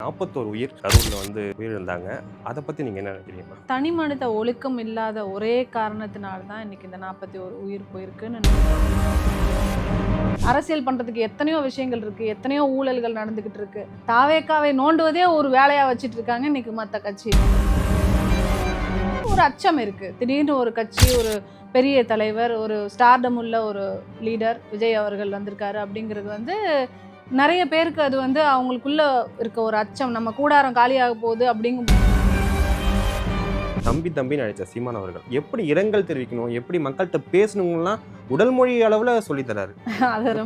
41 உயிர் கரூரில் உயிரிழந்தாங்க. அதை பற்றி நீங்கள் என்ன நினைக்கிறீங்க? தனி மனித ஒழுக்கம் இல்லாத ஒரே காரணத்தினால தான் இன்னைக்கு இந்த 41 உயிர் போயிருக்குன்னு நினைக்கிறேன். அரசியல் பண்றதுக்கு எத்தனையோ விஷயங்கள் இருக்கு, எத்தனையோ ஊழல்கள் நடந்துகிட்டு இருக்கு. தாவேக்காவை நோண்டுவதே ஒரு வேலையா வச்சிட்டு இருக்காங்க இன்னைக்கு மற்ற கட்சி. ஒரு அச்சம் இருக்கு. திடீர்னு ஒரு கட்சி, ஒரு பெரிய தலைவர், ஒரு ஸ்டார்டம் உள்ள ஒரு லீடர் விஜய் அவர்கள் வந்திருக்காரு அப்படிங்கிறது நிறைய பேருக்கு அது அவங்களுக்குள்ள இருக்க ஒரு அச்சம், நம்ம கூடாரம் காலியாக போகுது அப்படிங்கும். தம்பி நினைச்ச சீமான் அவர்கள் எப்படி இரங்கல் தெரிவிக்கணும், எப்படி மக்கள்கிட்ட பேசணுங்கலாம் உடல் மொழி அளவில் சொல்லி தராரு.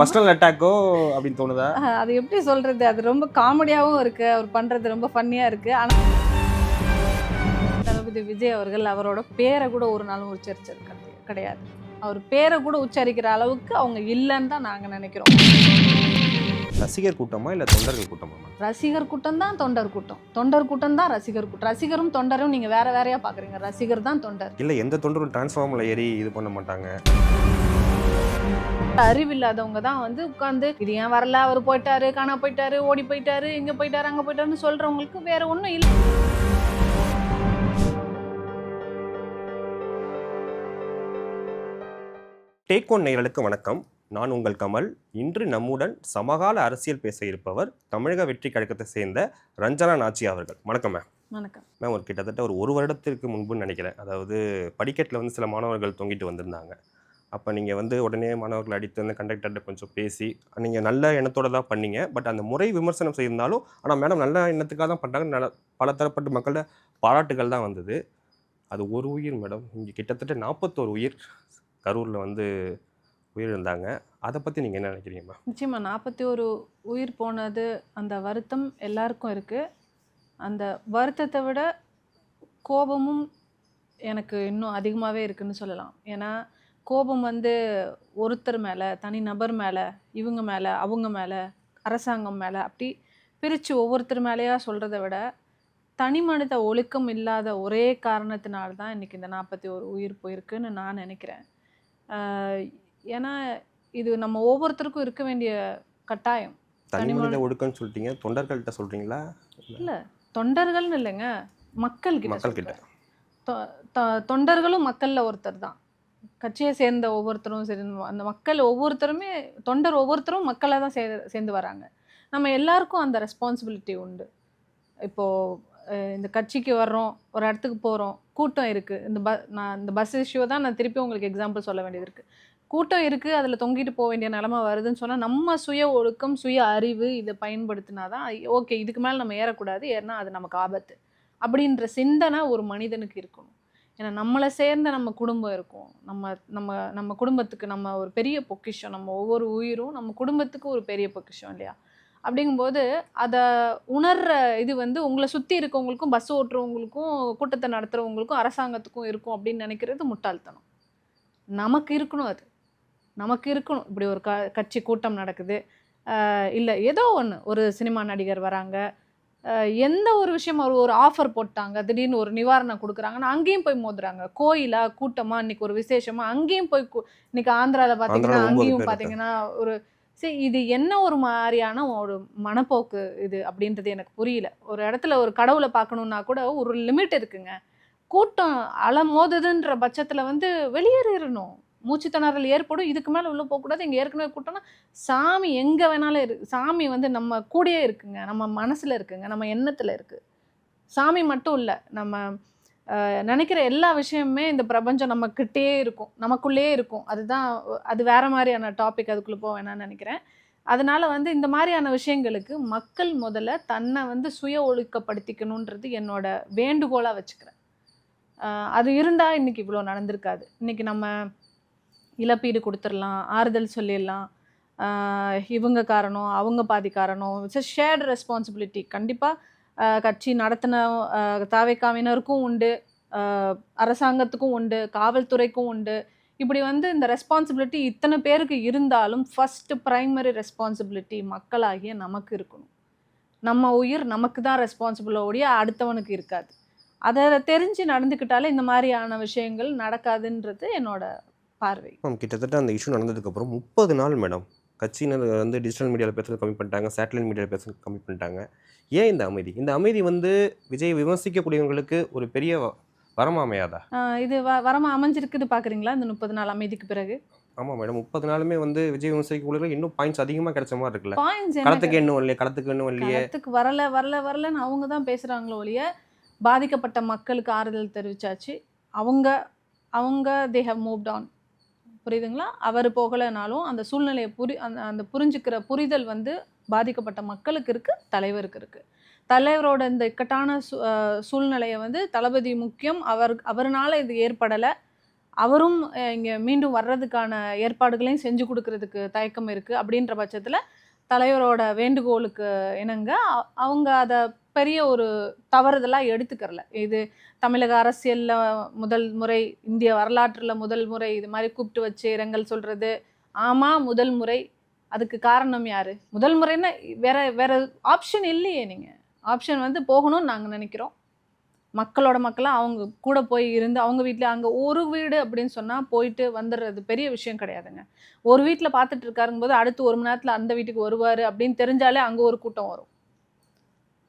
பர்சனல் அட்டாக்கோ அப்படின்னு தோணுதா? அது எப்படி சொல்றது, அது ரொம்ப காமெடியாகவும் இருக்கு, அவர் பண்றது ரொம்ப ஃபன்னியா இருக்கு. ஆனால் தளபதி விஜய் அவர்கள் அவரோட பேரை கூட ஒரு நாளும் உச்சரிச்சது கிடையாது. அவர் பேரை கூட உச்சரிக்கிற அளவுக்கு அவங்க இல்லைன்னு தான் நாங்கள் நினைக்கிறோம். ரசிகர் கூட்டமா இல்லை தொண்டர்கள் கூட்டமா? ரசிகர் கூட்டம் தான் தொண்டர் கூட்டம், தொண்டர் கூட்டம் தான் ரசிகர் கூட்டம். ரசிகரும் தொண்டரும் நீங்க வேற வேறையா பாக்குறீங்க. ரசிகர் தான் தொண்டர். இல்லை, எந்த தொண்டரும் டிரான்ஸ்ஃபார்மர்ல ஏறி இது பண்ண மாட்டாங்க. அறிவில்லாதவங்க தான் உட்காந்து இது ஏன் வரல, அவர் போயிட்டாரு, காணா போயிட்டாரு, ஓடி போயிட்டாரு, இங்க போயிட்டாரு, அங்க போயிட்டாருன்னு சொல்றவங்களுக்கு வேற ஒன்றும் இல்லை. டேக் ஒன் நேயர்களுக்கு வணக்கம். நான் உங்கள் கமல். இன்று நம்முடன் சமகால அரசியல் பேச இருப்பவர் தமிழக வெற்றி கழகத்தை சேர்ந்த ரஞ்சனா நாச்சி அவர்கள். வணக்கம் மேம். வணக்கம் மேம். கிட்டத்தட்ட ஒரு வருடத்திற்கு முன்புன்னு நினைக்கிறேன். அதாவது படிக்கட்டில் சில மாணவர்கள் தொங்கிட்டு வந்திருந்தாங்க. அப்போ நீங்கள் உடனே மாணவர்கள் அடித்து அந்த கண்டக்டர்கிட்ட கொஞ்சம் பேசி நீங்கள் நல்ல எண்ணத்தோடு தான் பண்ணீங்க. பட் அந்த முறை விமர்சனம் செய்திருந்தாலும் ஆனால் மேடம் நல்ல எண்ணத்துக்காக தான் பண்ணுறாங்க. பல தரப்பட்ட மக்களோட பாராட்டுகள் தான் வந்தது. அது ஒரு உயிர் மேடம். இங்கே கிட்டத்தட்ட 41 உயிர் கரூரில் உயிரிழந்தாங்க. அதை பற்றி நீங்கள் என்ன நினைக்கிறீங்கம்மா? நிச்சயமா 41 உயிர் போனது, அந்த வருத்தம் எல்லாருக்கும் இருக்குது. அந்த வருத்தத்தை விட கோபமும் எனக்கு இன்னும் அதிகமாகவே இருக்குன்னு சொல்லலாம். ஏன்னா கோபம் ஒருத்தர் மேலே, தனி நபர் மேலே, இவங்க மேலே, அவங்க மேலே, அரசாங்கம் மேலே, அப்படி பிரித்து ஒவ்வொருத்தர் மேலேயா சொல்கிறத விட தனி மனித ஒழுக்கம் இல்லாத ஒரே காரணத்தினால தான் இன்றைக்கி இந்த 41 உயிர் போயிருக்குன்னு நான் நினைக்கிறேன். ஏன்னா இது நம்ம ஒவ்வொருத்தருக்கும் இருக்க வேண்டிய கட்டாயம். தனி மனித ஒழுக்கம்னு சொல்லிட்டீங்க, தொண்டர்கள்ட்ட சொல்கிறீங்களா? இல்லை, தொண்டர்கள்னு இல்லைங்க, மக்கள்கிட்ட. தொண்டர்களும் மக்களில் ஒருத்தர் தான். கட்சியை சேர்ந்த ஒவ்வொருத்தரும் சரி, அந்த மக்கள் ஒவ்வொருத்தருமே, தொண்டர் ஒவ்வொருத்தரும் மக்களை தான் சேர்ந்து வராங்க. நம்ம எல்லாருக்கும் அந்த ரெஸ்பான்சிபிலிட்டி உண்டு. இப்போது இந்த கட்சிக்கு வர்றோம், ஒரு இடத்துக்கு போகிறோம், கூட்டம் இருக்குது. இந்த பஸ் இஷ்யூ தான் நான் திருப்பி உங்களுக்கு எக்ஸாம்பிள் சொல்ல வேண்டியது இருக்குது. கூட்டம் இருக்குது, அதில் தொங்கிட்டு போக வேண்டிய நிலமை வருதுன்னு சொன்னால் நம்ம சுய ஒழுக்கம், சுய அறிவு இதை பயன்படுத்தினா தான் ஓகே, இதுக்கு மேலே நம்ம ஏறக்கூடாது, ஏன்னா அது நமக்கு ஆபத்து அப்படின்ற சிந்தனை ஒரு மனிதனுக்கு இருக்கணும். ஏன்னா நம்மளை சேர்ந்த நம்ம குடும்பம் இருக்கும். நம்ம குடும்பத்துக்கு நம்ம ஒரு பெரிய பொக்கிஷம். நம்ம ஒவ்வொரு உயிரும் நம்ம குடும்பத்துக்கு ஒரு பெரிய பொக்கிஷம் இல்லையா? அப்படிங்கும்போது அதை உணர்ற இது உங்களை சுற்றி இருக்கவங்களுக்கும், பஸ் ஓட்டுறவங்களுக்கும், கூட்டத்தை நடத்துகிறவங்களுக்கும், அரசாங்கத்துக்கும் இருக்கும் அப்படின்னு நினைக்கிறது முட்டாள்தனம். நமக்கு இருக்கணும், அது நமக்கு இருக்கணும். இப்படி ஒரு கட்சி கூட்டம் நடக்குது, இல்லை ஏதோ ஒன்று, ஒரு சினிமா நடிகர் வராங்க, எந்த ஒரு விஷயம், ஒரு ஆஃபர் போட்டாங்க, திடீர்னு ஒரு நிவாரணம் கொடுக்குறாங்கன்னா அங்கேயும் போய் மோதுறாங்க. கோயிலா, கூட்டமாக, இன்னைக்கு ஒரு விசேஷமாக அங்கேயும் போய், இன்னைக்கு ஆந்திராவில் பார்த்தீங்கன்னா அங்கேயும் பார்த்தீங்கன்னா ஒரு இது என்ன ஒரு மாதிரியான ஒரு மனப்போக்கு இது அப்படின்றது எனக்கு புரியல. ஒரு இடத்துல ஒரு கடவுளை பார்க்கணுன்னா கூட ஒரு லிமிட் இருக்குங்க. கூட்டம் அலமோதுதுன்ற பட்சத்தில் வெளியேறிடணும். மூச்சு திணறல் ஏற்படும், இதுக்கு மேலே உள்ளே போகக்கூடாது. இங்கே ஏற்கனவே கூட்டம்னா சாமி எங்கே வேணாலும் சாமி நம்ம கூடயே இருக்குங்க, நம்ம மனசில் இருக்குங்க, நம்ம எண்ணத்தில் இருக்குது. சாமி மட்டும் இல்லை, நம்ம நினைக்கிற எல்லா விஷயமுமே இந்த பிரபஞ்சம் நம்மக்கிட்டே இருக்கும், நமக்குள்ளேயே இருக்கும். அது வேற மாதிரியான டாபிக், அதுக்குள்ளே போக வேணான்னு நினைக்கிறேன். அதனால இந்த மாதிரியான விஷயங்களுக்கு மக்கள் முதல்ல தன்னை சுய ஒழுக்கப்படுத்திக்கணுன்றது என்னோட வேண்டுகோளாக வச்சுக்கிறேன். அது இருந்தால் இன்றைக்கி இவ்வளோ நடந்திருக்காது. இன்றைக்கி நம்ம இழப்பீடு கொடுத்துடலாம், ஆறுதல் சொல்லிடலாம், இவங்க காரணம், அவங்க பாதி காரணம். It's shared responsibility. கண்டிப்பாக கட்சி நடத்தின தாவேக்காவினருக்கும் உண்டு, அரசாங்கத்துக்கும் உண்டு, காவல்துறைக்கும் உண்டு. இப்படி இந்த ரெஸ்பான்சிபிலிட்டி இத்தனை பேருக்கு இருந்தாலும் ஃபஸ்ட்டு ப்ரைமரி ரெஸ்பான்சிபிலிட்டி மக்களாகிய நமக்கு இருக்கணும். நம்ம உயிர் நமக்கு தான் ரெஸ்பான்சிபிளோடைய, அடுத்தவனுக்கு இருக்காது. அதை தெரிஞ்சு நடந்துக்கிட்டாலே இந்த மாதிரியான விஷயங்கள் நடக்காதுன்றது என்னோட பார்வை. கிட்டத்தட்ட அந்த இஷ்யூ நடந்ததுக்கப்புறம் 30 நாள் மேடம் கட்சியினர் வந்து டிஜிட்டல் மீடியாவில் பேசுறது கம்மி பண்ணிட்டாங்க, சேட்டலைட் மீடியாவில் பேசுறது கம்மி பண்ணிட்டாங்க. ஏன் இந்த அமைதி? இந்த அமைதி வந்து விஜயை விமர்சிக்கக்கூடியவங்களுக்கு ஒரு பெரிய வரமா அமையாதா? இது வரமா அமைஞ்சிருக்குது பார்க்குறீங்களா இந்த 30 நாள் அமைதிக்கு பிறகு? ஆமாம் மேடம், 30 நாளுமே வந்து விஜய் விமர்சிக்கக்கூடியவங்களுக்கு இன்னும் பாயிண்ட்ஸ் அதிகமாக கிடைச்ச மாதிரி இருக்குல்ல. பாயிண்ட்ஸ் என்ன களத்துக்கு இன்னும் இல்லையே, களத்துக்கு இன்னும் இல்லையே. களத்துக்கு வரலன்னு அவங்க தான் பேசுகிறாங்களோ ஒழிய, பாதிக்கப்பட்ட மக்களுக்கு ஆறுதல் தெரிவிச்சாச்சு. அவங்க அவங்க தே ஹவ் மூவ்ட் ஆன். புரியுதுங்களா? அவர் போகலைனாலும் அந்த சூழ்நிலையை அந்த அந்த புரிஞ்சுக்கிற புரிதல் வந்து பாதிக்கப்பட்ட மக்களுக்கு இருக்குது, தலைவருக்கு இருக்குது. தலைவரோட இந்த இக்கட்டான சூழ்நிலையை வந்து தளபதி முக்கியம். அவர்னால இது ஏற்படலை. அவரும் இங்கே மீண்டும் வர்றதுக்கான ஏற்பாடுகளையும் செஞ்சு கொடுக்கறதுக்கு தயக்கம் இருக்குது. அப்படின்ற பட்சத்தில் தலைவரோட வேண்டுகோளுக்கு இணங்க அவங்க அதை பெரிய ஒரு தவறுதலாக எடுத்துக்கிறல. இது தமிழக அரசியலில் முதல் முறை, இந்திய வரலாற்றில் முதல் முறை இது மாதிரி கூப்பிட்டு வச்சு இரங்கல் சொல்கிறது. ஆமாம், முதல் முறை. அதுக்கு காரணம் யார்? முதல் முறைன்னா வேற ஆப்ஷன் இல்லையே. நீங்கள் ஆப்ஷன் வந்து போகணும்னு நாங்கள் நினைக்கிறோம். மக்களோட மக்களாக அவங்க கூட போய் இருந்து அவங்க வீட்டில் அங்கே ஒரு வீடு அப்படின்னு சொன்னால் போயிட்டு வந்துடுறது பெரிய விஷயம் கிடையாதுங்க. ஒரு வீட்டில் பார்த்துட்டு இருக்காருங்கும்போது அடுத்து 1 மணி நேரத்தில் அந்த வீட்டுக்கு வருவார் அப்படின்னு தெரிஞ்சாலே அங்கே ஒரு கூட்டம் வரும்.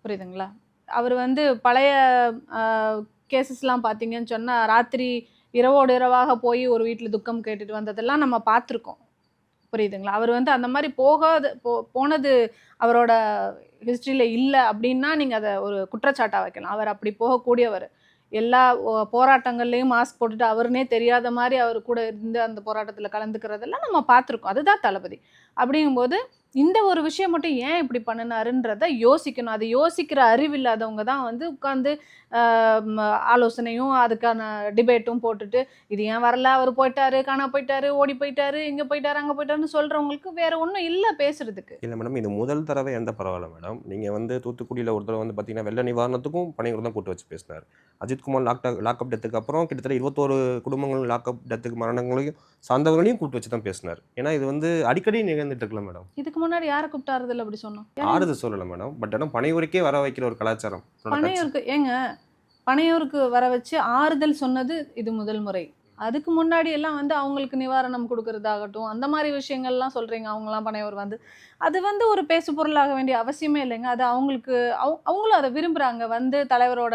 புரியுதுங்களா? அவர் வந்து பழைய கேசஸ்லாம் பார்த்தீங்கன்னு சொன்னால் ராத்திரி இரவோடு இரவாக போய் ஒரு வீட்டில் துக்கம் கேட்டுட்டு வந்ததெல்லாம் நம்ம பார்த்துருக்கோம். புரியுதுங்களா? அவர் வந்து அந்த மாதிரி போனது அவரோட ஹிஸ்ட்ரியில் இல்லை அப்படின்னா நீங்கள் அதை ஒரு குற்றச்சாட்டாக வைக்கலாம். அவர் அப்படி போகக்கூடியவர். எல்லா போராட்டங்கள்லேயும் மாஸ்க் போட்டுட்டு அவருனே தெரியாத மாதிரி அவர் கூட இருந்து அந்த போராட்டத்தில் கலந்துக்கிறதெல்லாம் நம்ம பார்த்துருக்கோம். அதுதான் தளபதி. அப்படிங்கும்போது இந்த ஒரு விஷயம் மட்டும் ஏன் இப்படி பண்ணினாருன்றதை யோசிக்கணும். அது யோசிக்கிற அறிவில்லாதவங்க தான் வந்து உட்காந்து ஆலோசனையும் அதுக்கான டிபேட்டும் போட்டுட்டு இது ஏன் வரல, அவர் போயிட்டாரு, காணா போயிட்டாரு, ஓடி போயிட்டாரு, இங்கே போயிட்டாரு, அங்கே போயிட்டாருன்னு சொல்கிறவங்களுக்கு வேற ஒன்றும் இல்லை பேசுறதுக்கு. இல்லை மேடம், இது முதல் தடவை எந்த பரவாயில்ல மேடம். நீங்கள் வந்து தூத்துக்குடியில் ஒரு தடவை வந்து பார்த்தீங்கன்னா வெள்ள நிவாரணத்துக்கும் பணிகள் தான் கூட்டு வச்சு பேசினார். அஜித்குமார் லாக்அப் டெத்துக்கு அப்புறம் கிட்டத்தட்ட 21 குடும்பங்கள் லாக்அப் டெத்துக்கு மரணங்களையும் சார்ந்தவர்களையும் கூட்டு வச்சு தான் பேசினார். ஏன்னா இது வந்து அடிக்கடி நிகழ்ந்துட்டு இருக்குல்ல மேடம். இதுக்கு முன்னாடி யாரை கூப்பிட்டாருதில்ல அப்படி சொன்னோம்? ஆறுதல் சொல்லலை மேடம். பட் ஆனால் பனையூருக்கே வர வைக்கிற ஒரு கலாச்சாரம். பனையூருக்கு பனையூருக்கு வர வச்சு ஆறுதல் சொன்னது இது முதல் முறை. அதுக்கு முன்னாடி எல்லாம் வந்து அவங்களுக்கு நிவாரணம் கொடுக்கறதாகட்டும் அந்த மாதிரி விஷயங்கள்லாம் சொல்கிறீங்க. அவங்களாம் பனையூர் வந்து அது வந்து ஒரு பேசு பொருளாக வேண்டிய அவசியமே இல்லைங்க. அது அவங்களுக்கு அவங்களும் அதை விரும்புகிறாங்க. வந்து தலைவரோட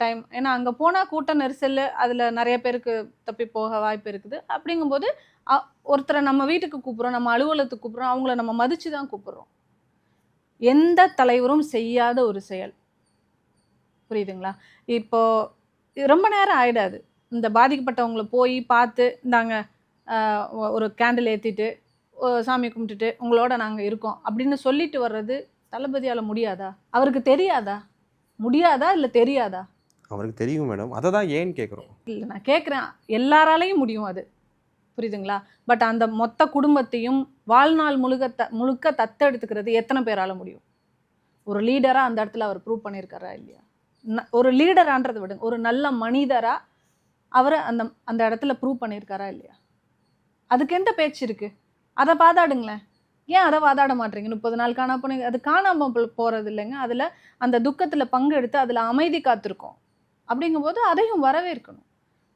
டைம், ஏன்னா அங்கே போனால் கூட்ட நெரிசல், அதில் நிறைய பேருக்கு தப்பி போக வாய்ப்பு இருக்குது. அப்படிங்கும்போது ஒருத்தரை நம்ம வீட்டுக்கு கூப்பிட்றோம், நம்ம அலுவலகத்துக்கு கூப்பிட்றோம், அவங்கள நம்ம மதித்து தான் கூப்பிட்றோம். எந்த தலைவரும் செய்யாத ஒரு செயல். புரியுதுங்களா? இப்போது ரொம்ப நேரம் ஆகிடாது. இந்த பாதிக்கப்பட்டவங்கள போய் பார்த்து இந்தாங்க ஒரு கேண்டில் ஏற்றிட்டு சாமி கும்பிட்டுட்டு உங்களோட நாங்கள் இருக்கோம் அப்படின்னு சொல்லிட்டு வர்றது தளபதியால் முடியாதா? அவருக்கு தெரியாதா? முடியாதா இல்லை தெரியாதா? அவருக்கு தெரியும் மேடம். அதை தான் ஏன்னு கேட்குறோம். இல்லை, நான் கேட்குறேன், எல்லாராலையும் முடியும் அது. புரியுதுங்களா? பட் அந்த மொத்த குடும்பத்தையும் வாழ்நாள் முழுக்க தத்தெடுத்துக்கிறது எத்தனை பேரால் முடியும்? ஒரு லீடராக அந்த இடத்துல அவர் ப்ரூவ் பண்ணியிருக்காரா இல்லையா? ஒரு லீடரான்றதை விடுங்க, ஒரு நல்ல மனிதராக அவரை அந்த இடத்துல ப்ரூவ் பண்ணியிருக்காரா இல்லையா? அதுக்கு எந்த பேச்சு இருக்குது? அதை வாதாடுங்களேன். ஏன் அதை வாதாட மாட்டேறீங்க? 30 நாள் காணா போனீங்க, அது காணாமல் போகிறது இல்லைங்க. அதில் அந்த துக்கத்தில் பங்கெடுத்து அதில் அமைதி காத்திருக்கோம். அப்படிங்கும்போது அதையும் வரவேற்கணும்.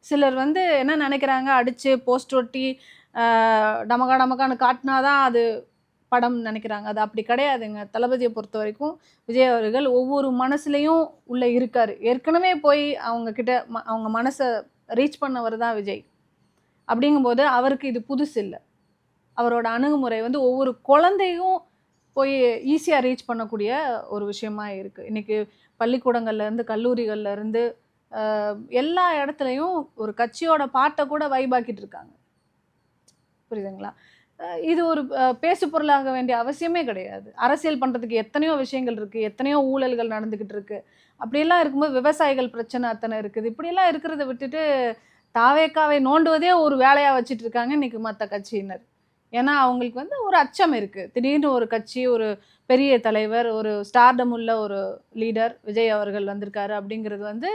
சிலர் வந்து என்ன நினைக்கிறாங்க, அடித்து போஸ்ட் ஒட்டி டமகான்னு காட்டினாதான் அது படம் நினைக்கிறாங்க. அது அப்படி கிடையாதுங்க. தளபதியை பொறுத்த வரைக்கும் விஜய் அவர்கள் ஒவ்வொரு மனசுலையும் உள்ளே இருக்கார். ஏற்கனவே போய் அவங்க மனசை ரீச் பண்ணவர் தான் விஜய். அப்படிங்கும்போது அவருக்கு இது புதுசு இல்லை. அவரோட அணுகுமுறை வந்து ஒவ்வொரு குழந்தையும் போய் ஈஸியாக ரீச் பண்ணக்கூடிய ஒரு விஷயமா இருக்குது. இன்றைக்கி பள்ளிக்கூடங்கள்லேருந்து கல்லூரிகள்லேருந்து எல்லா இடத்துலையும் ஒரு கட்சியோட பாட்டை கூட வைபாக்கிட்டு இருக்காங்க. புரியுதுங்களா? இது ஒரு பேசு பொருளாக வேண்டிய அவசியமே கிடையாது. அரசியல் பண்ணுறதுக்கு எத்தனையோ விஷயங்கள் இருக்குது, எத்தனையோ ஊழல்கள் நடந்துக்கிட்டு இருக்குது. அப்படியெல்லாம் இருக்கும்போது விவசாயிகள் பிரச்சனை அத்தனை இருக்குது. இப்படியெல்லாம் இருக்கிறத விட்டுட்டு தாவேக்காவை நோண்டுவதே ஒரு வேலையாக வச்சுட்டு இருக்காங்க இன்றைக்கி மற்ற கட்சியினர். ஏன்னா அவங்களுக்கு வந்து ஒரு அச்சம் இருக்குது. திடீர்னு ஒரு கட்சி, ஒரு பெரிய தலைவர், ஒரு ஸ்டார்டம் உள்ள ஒரு லீடர் விஜய் அவர்கள் வந்திருக்காரு அப்படிங்கிறது வந்து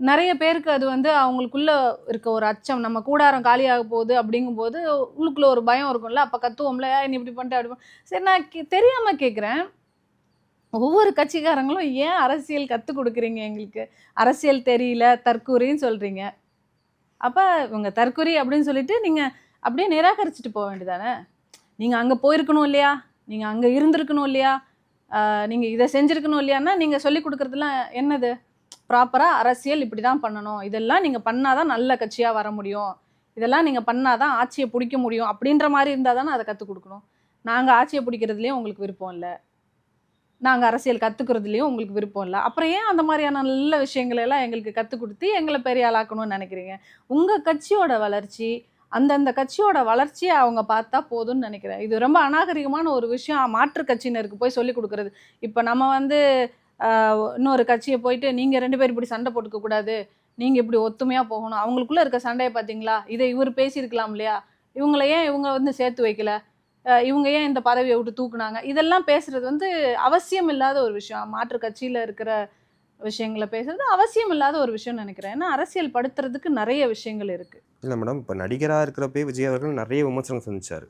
நிறைய பேருக்கு அது வந்து அவங்களுக்குள்ளே இருக்க ஒரு அச்சம். நம்ம கூடாரம் காலியாக போகுது அப்படிங்கும்போது உள்ளுக்குள்ளே ஒரு பயம் இருக்கும்ல. அப்போ கத்துவோம்ல, நீ இப்படி பண்ணிட்டு அப்படி. சரி, நான் தெரியாமல் கேட்குறேன், ஒவ்வொரு கட்சிக்காரங்களும் ஏன் அரசியல் கற்றுக் கொடுக்குறீங்க எங்களுக்கு? அரசியல் தெரியல, தற்கூரின்னு சொல்கிறீங்க. அப்போ இவங்க தற்கூரி அப்படின்னு சொல்லிட்டு நீங்கள் அப்படியே நிராகரிச்சுட்டு போக வேண்டியதானே? நீங்கள் அங்கே போயிருக்கணும் இல்லையா, நீங்கள் அங்கே இருந்திருக்கணும் இல்லையா, நீங்கள் இதை செஞ்சுருக்கணும் இல்லையான்னா நீங்கள் சொல்லி கொடுக்குறதுலாம் என்னது? ப்ராப்பராக அரசியல் இப்படி தான் பண்ணணும், இதெல்லாம் நீங்கள் பண்ணால் தான் நல்ல கட்சியாக வர முடியும், இதெல்லாம் நீங்கள் பண்ணால் தான் ஆட்சியை பிடிக்க முடியும் அப்படின்ற மாதிரி இருந்தால் தானே அதை கற்றுக் கொடுக்கணும். நாங்கள் ஆட்சியை பிடிக்கிறதுலேயும் உங்களுக்கு விருப்பம் இல்லை, நாங்கள் அரசியல் கற்றுக்கிறதுலையும் உங்களுக்கு விருப்பம் இல்லை, அப்புறம் ஏன் அந்த மாதிரியான நல்ல விஷயங்களை எல்லாம் எங்களுக்கு கற்றுக் கொடுத்து எங்களை பெரிய ஆளாக்கணும்னு நினைக்கிறீங்க? உங்கள் கட்சியோட வளர்ச்சி, அந்தந்த கட்சியோட வளர்ச்சியை அவங்க பார்த்தா போதும்னு நினைக்கிறேன். இது ரொம்ப அநாகரிகமான ஒரு விஷயம் மாற்று கட்சியினருக்கு போய் சொல்லிக் கொடுக்குறது. இப்போ நம்ம வந்து இன்னொரு கட்சியை போயிட்டு நீங்கள் 2 பேர் இப்படி சண்டை போட்டுக்க கூடாது, நீங்கள் இப்படி ஒத்துமையாக போகணும், அவங்களுக்குள்ளே இருக்க சண்டையை பார்த்தீங்களா, இதை இவர் பேசியிருக்கலாம் இல்லையா, இவங்க வந்து சேர்த்து வைக்கல, இவங்க ஏன் இந்த பதவியை விட்டு தூக்குனாங்க, இதெல்லாம் பேசுறது வந்து அவசியம் இல்லாத ஒரு விஷயம். மாற்று கட்சியில் இருக்கிற விஷயங்களை பேசுறது அவசியம் இல்லாத ஒரு விஷயம்னு நினைக்கிறேன். ஏன்னா அரசியல் படுத்துறதுக்கு நிறைய விஷயங்கள் இருக்கு. இல்லை மேடம், இப்போ நடிகராக இருக்கிறப்பே விஜய் அவர்கள் நிறைய விமர்சனம் சந்திச்சார்.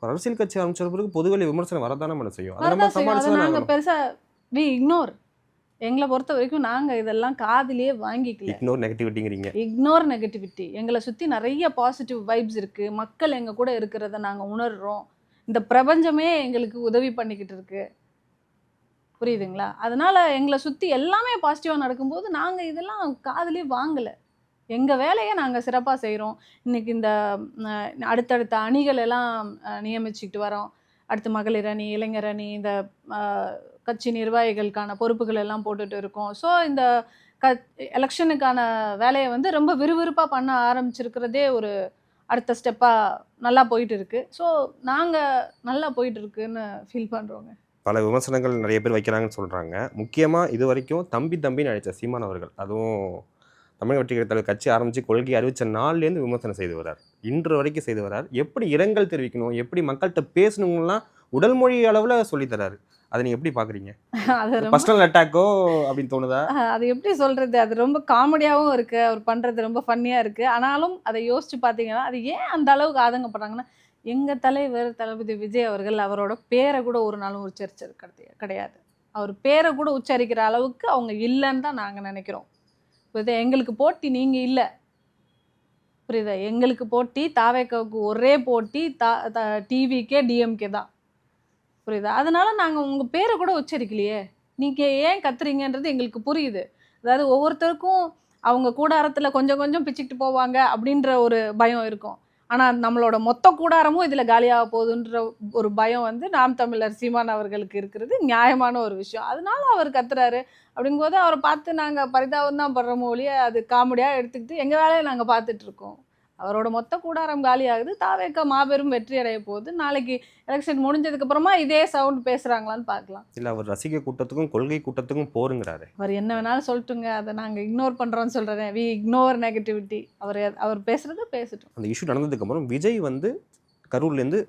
அரசியல் கட்சி ஆரம்பிச்ச பிறகு பொதுவெளி விமர்சனம் வரதானே மேடம் செய்யும். அதை நம்ம வரதான் செய்யும். அதை சமாளிச்சு தான் நாங்கள் ஆகணும். பெருசாக வி இக்னோர். எங்களை பொறுத்த வரைக்கும் நாங்கள் இதெல்லாம் காதிலேயே வாங்கிக்கல. இக்னோர் நெகட்டிவிட்டிங்கிறீங்க. Ignore negativity. எங்களை சுற்றி நிறைய பாசிட்டிவ் வைப்ஸ் இருக்குது, மக்கள் எங்கள் கூட இருக்கிறத நாங்கள் உணர்கிறோம், இந்த பிரபஞ்சமே எங்களுக்கு உதவி பண்ணிக்கிட்டு இருக்கு, புரியுதுங்களா? அதனால எங்களை சுற்றி எல்லாமே பாசிட்டிவாக நடக்கும்போது நாங்கள் இதெல்லாம் காதுலேயே வாங்கலை. எங்கள் வேலையை நாங்கள் சிறப்பாக செய்கிறோம். இன்றைக்கி இந்த அடுத்தடுத்த அணிகள் எல்லாம் நியமிச்சுக்கிட்டு வரோம். அடுத்து மகளிர் அணி, இளைஞர் அணி, இந்த கட்சி நிர்வாகிகளுக்கான பொறுப்புகள் எல்லாம் போட்டுட்டு இருக்கோம். ஸோ இந்த எலெக்ஷனுக்கான வேலையை வந்து ரொம்ப விறுவிறுப்பாக பண்ண ஆரம்பிச்சிருக்கிறதே ஒரு அடுத்த ஸ்டெப்பாக நல்லா போயிட்டு இருக்கு. ஸோ நாங்கள் நல்லா போயிட்டு இருக்குன்னு ஃபீல் பண்ணுறோங்க. பல விமர்சனங்கள் நிறைய பேர் வைக்கிறாங்கன்னு சொல்கிறாங்க. முக்கியமாக இது வரைக்கும் தம்பின்னு அழைச்ச சீமான் அவர்கள், அதுவும் தமிழக வெற்றி கழகத்தில் கட்சி ஆரம்பித்து கொள்கை அறிவித்த நாள்லேருந்து விமர்சனம் செய்து வரார், இன்று வரைக்கும் செய்து வரார். எப்படி இரங்கல் தெரிவிக்கணும், எப்படி மக்கள்கிட்ட பேசணுங்கலாம் உடல் மொழி அளவில் சொல்லித்தராரு. அதை நீங்கள் எப்படி பார்க்குறீங்க? அது ரொம்ப பர்சனல் அட்டாக்கோ அப்படின்னு தோணுதா? அது எப்படி சொல்கிறது, அது ரொம்ப காமெடியாகவும் இருக்குது, அவர் பண்ணுறது ரொம்ப ஃபன்னியாக இருக்குது. ஆனாலும் அதை யோசித்து பார்த்தீங்கன்னா அது ஏன் அந்த அளவுக்கு ஆதங்கப்படுறாங்கன்னா, எங்கள் தலைவர் தளபதி விஜய் அவர்கள் அவரோட பேரை கூட ஒரு நாளும் உச்சரிச்சது கிடையாது. அவர் பேரை கூட உச்சரிக்கிற அளவுக்கு அவங்க இல்லைன்னு தான் நாங்கள் நினைக்கிறோம். புரியுதா? எங்களுக்கு போட்டி நீங்கள் இல்லை, புரியுதா? எங்களுக்கு போட்டி தாவேக்காவுக்கு ஒரே போட்டி டிவிக்கே டிஎம்கே தான், புரியுதா? அதனால நாங்கள் உங்கள் பேரை கூட உச்சரிக்கலையே, நீங்கள் ஏன் கத்துறீங்கன்றது எங்களுக்கு புரியுது. அதாவது ஒவ்வொருத்தருக்கும் அவங்க கூடாரத்தில் கொஞ்சம் கொஞ்சம் பிச்சுக்கிட்டு போவாங்க அப்படின்ற ஒரு பயம் இருக்கும். ஆனால் நம்மளோட மொத்த கூடாரமும் இதில் காலியாக போகுதுன்ற ஒரு பயம் வந்து நாம் தமிழர் சீமான் அவர்களுக்கு இருக்கிறது நியாயமான ஒரு விஷயம். அதனால அவர் கத்துறாரு. அப்படிங்கும்போது அவரை பார்த்து நாங்கள் பரிதாபம் தான் படுறோமோ ஒழிய அது காமெடியாக எடுத்துக்கிட்டு எங்கள் வேலையை நாங்கள் பார்த்துட்ருக்கோம். அவரோட மொத்த கூடாரம் காலியாகுது, தாவேக்கா மாபெரும் வெற்றி அடைய போகுது. நாளைக்கு எலெக்ஷன் முடிஞ்சதுக்கப்புறமா இதே சவுண்ட் பேசுகிறாங்களான்னு பார்க்கலாம். இல்லை, அவர் ரசிக கூட்டத்துக்கும் கொள்கை கூட்டத்துக்கும் போருங்கிறாரு. அவர் என்ன வேணாலும் சொல்லட்டுங்க, அதை நாங்கள் இக்னோர் பண்ணுறோன்னு சொல்கிறேன். We ignore negativity. அவர் பேசுகிறத பேசட்டும். அந்த இஷ்யூ நடந்ததுக்கப்புறம் விஜய் வந்து கரூர்லேருந்து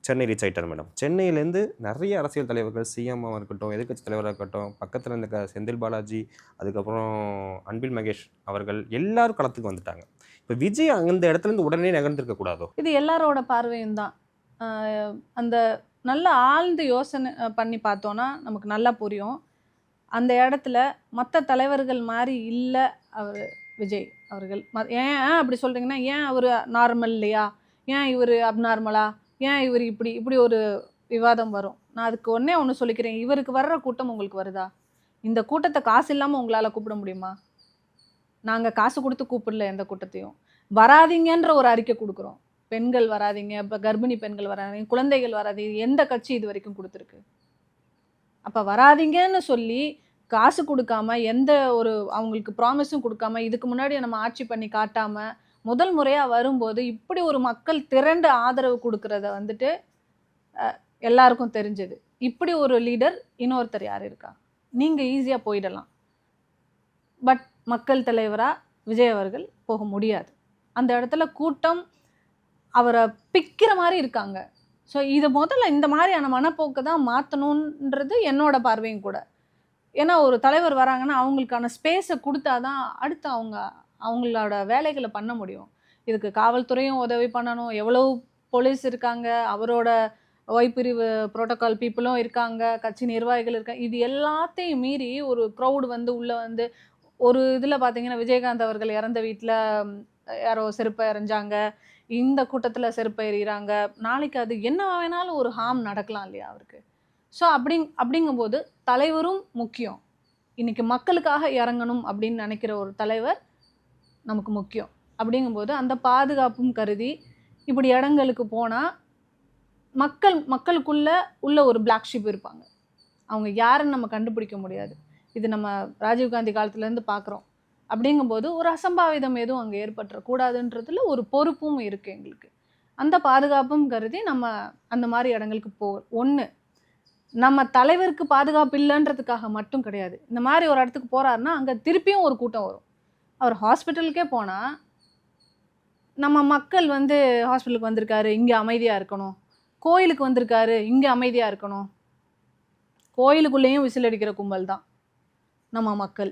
சென்னை ரீச் ஆகிட்டார் மேடம். சென்னையிலேருந்து நிறைய அரசியல் தலைவர்கள், சிஎம்மாக இருக்கட்டும், எதிர்க்கட்சி தலைவராக இருக்கட்டும், பக்கத்தில் இந்த செந்தில் பாலாஜி, அதுக்கப்புறம் அன்பில் மகேஷ் அவர்கள் எல்லாரும் களத்துக்கு வந்துட்டாங்க. இப்போ விஜய் அந்த இடத்துலேருந்து உடனே நகர்ந்துருக்க கூடாதோ? இது எல்லாரோட பார்வையும் தான். அந்த நல்ல ஆழ்ந்து யோசனை பண்ணி பார்த்தோன்னா நமக்கு நல்லா புரியும். அந்த இடத்துல மற்ற தலைவர்கள் மாதிரி இல்லை அவர் விஜய் அவர்கள். ஏன் அப்படி சொல்கிறீங்கன்னா, ஏன் அவர் நார்மல் இல்லையா, ஏன் இவர் அப்நார்மலா, ஏன் இவர் இப்படி ஒரு விவாதம் வரும். நான் அதுக்கு ஒன்று சொல்லிக்கிறேன். இவருக்கு வர்ற கூட்டம் உங்களுக்கு வருதா? இந்த கூட்டத்தை காசு இல்லாமல் உங்களால் கூப்பிட முடியுமா? நாங்கள் காசு கொடுத்து கூப்பிடல எந்த கூட்டத்தையும். வராதிங்கன்ற ஒரு அறிக்கை கொடுக்குறோம். பெண்கள் வராதிங்க, இப்போ கர்ப்பிணி பெண்கள் வராதிங்க, குழந்தைகள் வராதிங்க, எந்த கட்சி இது வரைக்கும் கொடுத்துருக்கு? அப்போ வராதிங்கன்னு சொல்லி காசு கொடுக்காம, எந்த ஒரு அவங்களுக்கு ப்ராமிஸும் கொடுக்காம, இதுக்கு முன்னாடி நம்ம ஆட்சி பண்ணி காட்டாமல் முதல் முறையாக வரும்போது இப்படி ஒரு மக்கள் திரண்டு ஆதரவு கொடுக்கறத வந்துட்டு எல்லாருக்கும் தெரிஞ்சது. இப்படி ஒரு லீடர் இன்னொருத்தர் யார் இருக்கா? நீங்கள் ஈஸியாக போயிடலாம். பட் மக்கள் தலைவராக விஜய் அவர்கள் போக முடியாது. அந்த இடத்துல கூட்டம் அவரை பிக்கிற மாதிரி இருக்காங்க. ஸோ இதை முதல்ல இந்த மாதிரியான மனப்போக்கை தான் மாற்றணுன்றது என்னோட பார்வையும் கூட. ஏன்னா ஒரு தலைவர் வராங்கன்னா அவங்களுக்கான ஸ்பேஸை கொடுத்தா தான் அடுத்து அவங்களோட வேலைகளை பண்ண முடியும். இதுக்கு காவல்துறையும் உதவி பண்ணணும், எவ்வளோ போலீஸ் இருக்காங்க, அவரோட பிரிவு புரோட்டோகால் பீப்புளும் இருக்காங்க, கட்சி நிர்வாகிகள் இருக்காங்க. இது எல்லாத்தையும் மீறி ஒரு க்ரௌடு வந்து உள்ளே வந்து ஒரு இதில் பார்த்தீங்கன்னா விஜயகாந்த் அவர்கள் இறந்த வீட்டில் யாரோ செருப்பை எறிஞ்சாங்க, இந்த கூட்டத்துல செருப்பு எறிகிறாங்க, நாளைக்கு அது என்ன வேணாலும் ஒரு ஹார்ம் நடக்கலாம் இல்லையா அவருக்கு. ஸோ அப்படிங்கும்போது தலைவரும் முக்கியம். இன்னைக்கு மக்களுக்காக இறங்கணும் அப்படின்னு நினைக்கிற ஒரு தலைவர் நமக்கு முக்கியம். அப்படிங்கும்போது அந்த பாதுகாப்பும் கருதி இப்படி இடங்களுக்கு போனா மக்களுக்குள்ள உள்ள ஒரு பிளாக் ஷீப் இருப்பாங்க. அவங்க யாருன்னு நம்ம கண்டுபிடிக்க முடியாது. இது நம்ம ராஜீவ்காந்தி காலத்துலேருந்து பார்க்குறோம். அப்படிங்கும்போது ஒரு அசம்பாவிதம் எதுவும் அங்கே ஏற்பட்டுறக்கூடாதுன்றதுல ஒரு பொறுப்பும் இருக்குது எங்களுக்கு. அந்த பாதுகாப்பும் கருதி நம்ம அந்த மாதிரி இடங்களுக்கு ஒன்று நம்ம தலைவருக்கு பாதுகாப்பு இல்லைன்றதுக்காக மட்டும் கிடையாது. இந்த மாதிரி ஒரு இடத்துக்கு போகிறாருன்னா அங்கே திருப்பியும் ஒரு கூட்டம் வரும். அவர் ஹாஸ்பிட்டலுக்கே போனால் நம்ம மக்கள் வந்து ஹாஸ்பிட்டலுக்கு வந்திருக்காரு இங்கே அமைதியாக இருக்கணும், கோயிலுக்கு வந்திருக்காரு இங்கே அமைதியாக இருக்கணும், கோயிலுக்குள்ளேயும் விசில் அடிக்கிற கும்பல் தான் நம்ம மக்கள்.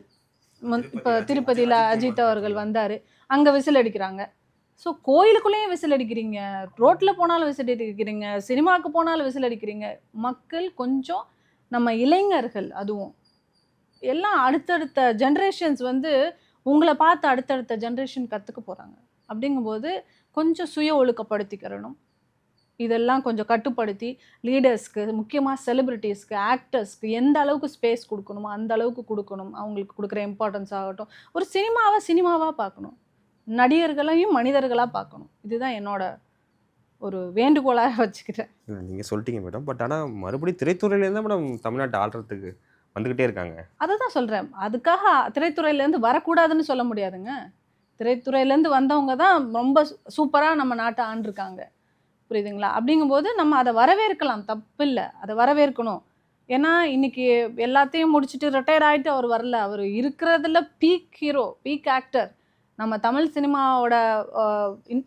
இப்போ திருப்பதியில் அஜித் அவர்கள் வந்தார், அங்கே விசில் அடிக்கிறாங்க. ஸோ கோயிலுக்குள்ளேயும் விசில் அடிக்கிறீங்க, ரோட்டில் போனாலும் விசில் அடிக்கிறீங்க, சினிமாவுக்கு போனாலும் விசில் அடிக்கிறீங்க. மக்கள் கொஞ்சம் நம்ம இளைஞர்கள் அதுவும் எல்லாம் அடுத்தடுத்த ஜென்ரேஷன்ஸ் வந்து உங்களை பார்த்து அடுத்தடுத்த ஜென்ரேஷன் கற்றுக்க போகிறாங்க. அப்படிங்கும்போது கொஞ்சம் சுய ஒழுக்கப்படுத்திக்கிறணும். இதெல்லாம் கொஞ்சம் கட்டுப்படுத்தி லீடர்ஸ்க்கு, முக்கியமாக செலிபிரிட்டிஸ்க்கு, ஆக்டர்ஸ்க்கு எந்த அளவுக்கு ஸ்பேஸ் கொடுக்கணுமோ அந்த அளவுக்கு கொடுக்கணும். அவங்களுக்கு கொடுக்குற இம்பார்ட்டன்ஸ் ஆகட்டும். ஒரு சினிமாவாக பார்க்கணும், நடிகர்களையும் மனிதர்களாக பார்க்கணும். இதுதான் என்னோட ஒரு வேண்டுகோளாக வச்சுக்கிறேன். நீங்கள் சொல்லிட்டீங்க மேடம். பட் ஆனால் மறுபடியும் திரைத்துறையிலேருந்து தான் மேடம் தமிழ்நாட்டை ஆள்றதுக்கு வந்துக்கிட்டே இருக்காங்க. அதை தான் சொல்கிறேன். அதுக்காக திரைத்துறையிலேருந்து வரக்கூடாதுன்னு சொல்ல முடியாதுங்க. திரைத்துறையிலேருந்து வந்தவங்க தான் ரொம்ப சூப்பராக நம்ம நாட்டை ஆண்டிருக்காங்க. புரியுதுங்களா? அப்படிங்கும்போது நம்ம அதை வரவேற்கலாம், தப்பு இல்லை, அதை வரவேற்கணும். ஏன்னா இன்னைக்கு எல்லாத்தையும் முடிச்சுட்டு ரிட்டையர்ட் ஆகிட்டு அவர் வரல. அவர் இருக்கிறதுல பீக் ஹீரோ, பீக் ஆக்டர். நம்ம தமிழ் சினிமாவோட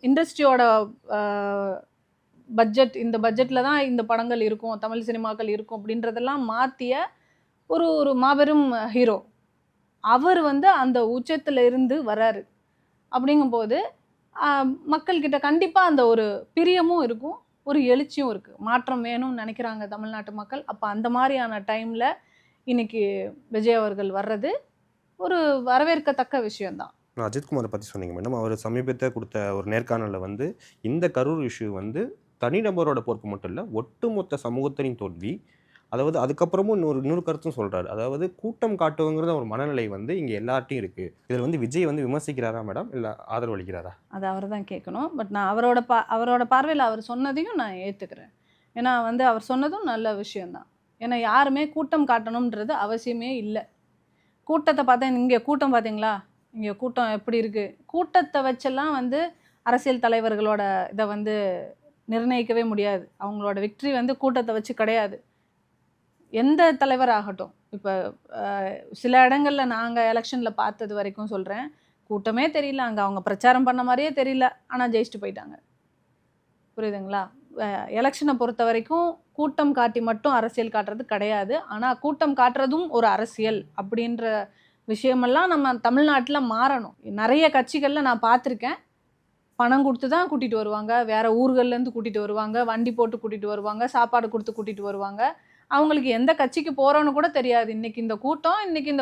இண்டஸ்ட்ரியோட பட்ஜெட், இந்த பட்ஜெட்டில் தான் இந்த படங்கள் இருக்கும், தமிழ் சினிமாக்கள் இருக்கும் அப்படின்றதெல்லாம் மாற்றிய ஒரு மாபெரும் ஹீரோ. அவர் வந்து அந்த உச்சத்தில் இருந்து வராரு. அப்படிங்கும்போது மக்கள்கிட்ட கண்டிப்பாக அந்த ஒரு பிரியமும் இருக்கும், ஒரு எழுச்சியும் இருக்குது. மாற்றம் வேணும்னு நினைக்கிறாங்க தமிழ்நாட்டு மக்கள். அப்போ அந்த மாதிரியான டைமில் இன்னைக்கு விஜய் அவர்கள் வர்றது ஒரு வரவேற்கத்தக்க விஷயம்தான். அஜித்குமாரை பற்றி சொன்னீங்க மேடம். அவர் சமீபத்தை கொடுத்த ஒரு நேர்காணலில் வந்து இந்த கரூர் இஷ்யூ வந்து தனிநபரோட பொறுப்பு மட்டும் இல்லை, ஒட்டுமொத்த சமூகத்தின் தோல்வி. அதாவது அதுக்கப்புறமும் இன்னொரு கருத்தும் சொல்கிறாரு. அதாவது கூட்டம் காட்டுவங்கிறத ஒரு மனநிலை வந்து இங்கே எல்லார்ட்டையும் இருக்குது. இதில் வந்து விஜய் வந்து விமர்சிக்கிறாரா மேடம், இல்லை ஆதரவு அளிக்கிறாரா? அது அவர் தான் கேட்கணும். பட் நான் அவரோட பார்வையில் அவர் சொன்னதையும் நான் ஏற்றுக்கிறேன். ஏன்னா வந்து அவர் சொன்னதும் நல்ல விஷயந்தான். ஏன்னா யாருமே கூட்டம் காட்டணுன்றது அவசியமே இல்லை. கூட்டத்தை பார்த்தா இங்கே கூட்டம் பார்த்தீங்களா, இங்கே கூட்டம் எப்படி இருக்குது, கூட்டத்தை வச்செல்லாம் வந்து அரசியல் தலைவர்களோட இதை வந்து நிர்ணயிக்கவே முடியாது. அவங்களோட விக்ட்ரி வந்து கூட்டத்தை வச்சு கிடையாது. எந்த தலைவர் ஆகட்டும். இப்போ சில இடங்களில் நாங்கள் எலெக்ஷனில் பார்த்தது வரைக்கும் சொல்கிறேன், கூட்டமே தெரியல, அங்கே அவங்க பிரச்சாரம் பண்ண மாதிரியே தெரியல, ஆனால் ஜெயிச்சுட்டு போயிட்டாங்க. புரியுதுங்களா? எலெக்ஷனை பொறுத்த வரைக்கும் கூட்டம் காட்டி மட்டும் அரசியல் காட்டுறது கிடையாது. ஆனால் கூட்டம் காட்டுறதும் ஒரு அரசியல் அப்படின்ற விஷயமெல்லாம் நம்ம தமிழ்நாட்டில் மாறணும். நிறைய கட்சிகளில் நான் பார்த்துருக்கேன், பணம் கொடுத்து தான் கூட்டிகிட்டு வருவாங்க, வேறு ஊர்கள்லேருந்து கூட்டிகிட்டு வருவாங்க, வண்டி போட்டு கூட்டிகிட்டு வருவாங்க, சாப்பாடு கொடுத்து கூட்டிகிட்டு வருவாங்க. அவங்களுக்கு எந்த கட்சிக்கு போகிறோன்னு கூட தெரியாது. இன்றைக்கி இந்த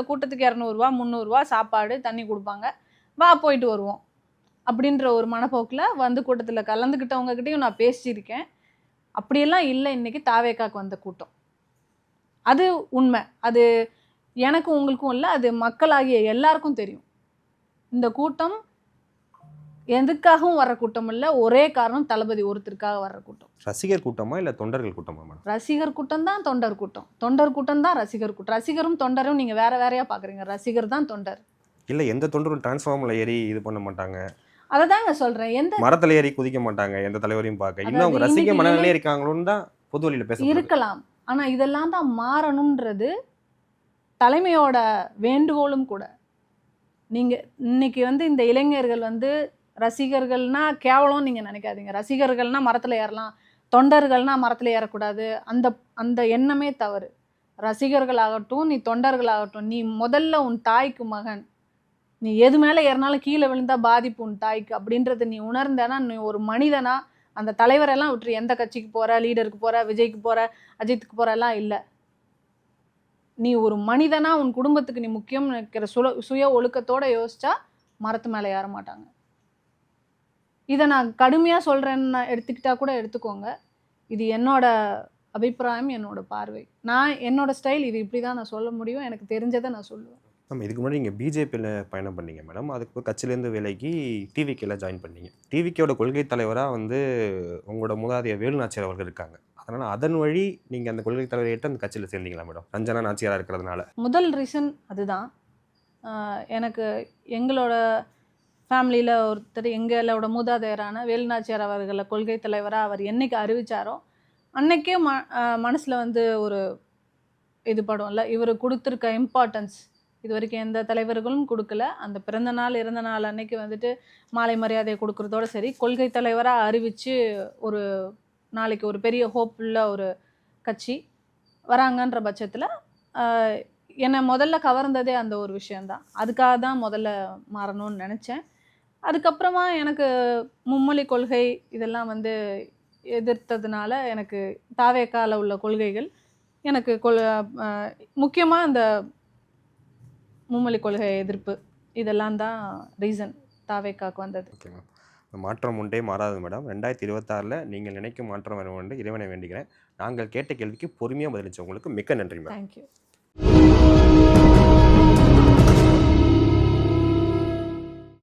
கூட்டத்துக்கு 200 300 சாப்பாடு தண்ணி கொடுப்பாங்க, வா போயிட்டு வருவோம் அப்படின்ற ஒரு மனப்போக்கில் வந்து கூட்டத்தில் கலந்துக்கிட்டவங்ககிட்டையும் நான் பேசியிருக்கேன். அப்படியெல்லாம் இல்லை இன்றைக்கி தாவேக்காக்கு வந்த கூட்டம். அது உண்மை. அது எனக்கும் உங்களுக்கும் இல்லை, அது மக்களாகிய எல்லாருக்கும் தெரியும். இந்த கூட்டம் எதுக்காகவும் வர்ற கூட்டம் இல்லை, ஒரே காரணம் தளபதி ஒருத்தருக்காக வர்ற கூட்டம். ரசிகர் கூட்டமா இல்லை தொண்டர்கள் கூட்டமா மேடம்? ரசிகர் கூட்டம் தான் தொண்டர் கூட்டம், தொண்டர் கூட்டம் தான் ரசிகர் கூட்டம். ரசிகரும் தொண்டரும் நீங்கள் வேறையாக பார்க்குறீங்க. ரசிகர் தான் தொண்டர் இல்லை. எந்த தொண்டரும் டிரான்ஸ்ஃபார்மில் ஏறி இது பண்ண மாட்டாங்க, அதை தாங்க சொல்கிறேன். எந்த மரத்தில் ஏறி குதிக்க மாட்டாங்க எந்த தலைவரையும் பார்க்க. இன்னும் அவங்க ரசிக மனநிலை இருக்காங்களோன்னு தான் பொது வழியில் பேச இருக்கலாம். ஆனால் இதெல்லாம் தான் மாறணுன்றது தலைமையோட வேண்டுகோளும் கூட. நீங்கள் இன்னைக்கு வந்து இந்த இளைஞர்கள் வந்து ரசிகர்கள்னா கேவலம் நீங்கள் நினைக்காதீங்க. ரசிகர்கள்னா மரத்தில் ஏறலாம், தொண்டர்கள்னா மரத்தில் ஏறக்கூடாது, அந்த எண்ணமே தவறு. ரசிகர்களாகட்டும், நீ தொண்டர்களாகட்டும், நீ முதல்ல உன் தாய்க்கு மகன். நீ எது மேலே ஏறினாலும் கீழே விழுந்தா பாதிப்பு உன் தாய்க்கு அப்படின்றத நீ உணர்ந்தேன்னா நீ ஒரு மனிதனா. அந்த தலைவரெல்லாம் விட்டுரு, எந்த கட்சிக்கு போகிற, லீடருக்கு போகிற, விஜய்க்கு போகிற, அஜித்துக்கு போகிறெல்லாம் இல்லை. நீ ஒரு மனிதனா, உன் குடும்பத்துக்கு நீ முக்கியம் நினைக்கிற சுய ஒழுக்கத்தோடு யோசிச்சா மரத்து மேலே ஏற மாட்டாங்க. இதை நான் கடுமையாக சொல்கிறேன்னு எடுத்துக்கிட்டா கூட எடுத்துக்கோங்க. இது என்னோட அபிப்பிராயம், என்னோட பார்வை. நான் என்னோட ஸ்டைல் இது இப்படி தான் நான் சொல்ல முடியும். எனக்கு தெரிஞ்சதை நான் சொல்லுவேன். மேம் இதுக்கு முன்னாடி நீங்கள் பிஜேபியில் பயணம் பண்ணீங்க மேடம். அதுக்கு கட்சியிலேருந்து விலகி டிவிகேல ஜாயின் பண்ணீங்க. டிவிகேயோட கொள்கை தலைவராக வந்து உங்களோட மூதாதையர் வேலு நாச்சியார் அவர்கள் இருக்காங்க. அதனால் அதன் வழி நீங்கள் அந்த கொள்கை தலைவரை ஏற்று அந்த கட்சியில் சேர்ந்தீங்களா மேடம்? ரஞ்சனா நாச்சியாராக இருக்கிறதுனால. முதல் ரீசன் அதுதான். எனக்கு எங்களோட ஃபேமிலியில் ஒருத்தர் எங்களோட மூதாதையரான வேலு நாச்சியார் அவர்களை கொள்கை தலைவராக அவர் என்னைக்கு அறிவிச்சாரோ அன்னைக்கே மனசில் வந்து ஒரு இது படும்ல, இவர் கொடுத்துருக்க இம்பார்ட்டன்ஸ் இது வரைக்கும் எந்த தலைவர்களும் கொடுக்கல. அந்த பிறந்த நாள் இறந்த நாள் அன்னைக்கு வந்துட்டு மாலை மரியாதை கொடுக்குறதோட சரி, கொள்கை தலைவராக அறிவித்து ஒரு நாளைக்கு ஒரு பெரிய ஹோப் உள்ள ஒரு கட்சி வராங்கன்ற பட்சத்தில் என்னை முதல்ல கவர்ந்ததே அந்த ஒரு விஷயந்தான். அதுக்காக தான் முதல்ல மாறணும்னு நினச்சேன். அதுக்கப்புறமா எனக்கு மும்மொழி கொள்கை இதெல்லாம் வந்து எதிர்த்ததுனால எனக்கு தாவேக்கால உள்ள கொள்கைகள் எனக்கு முக்கியமாக இந்த மும்மொழி கொள்கை எதிர்ப்பு இதெல்லாம் தான் ரீசன் தாவேக்காக்கு வந்தது. Okay ma'am. மாற்றம் உண்டே மாறாது மேடம். 2026 நீங்கள் நினைக்கும் மாற்றம் வர வேண்டும் இறைவனை வேண்டிக்கிறேன். நாங்கள் கேட்ட கேள்விக்கு பொறுமையாக பதிலளிச்ச உங்களுக்கு மிக்க நன்றி மேம். தேங்க்யூ.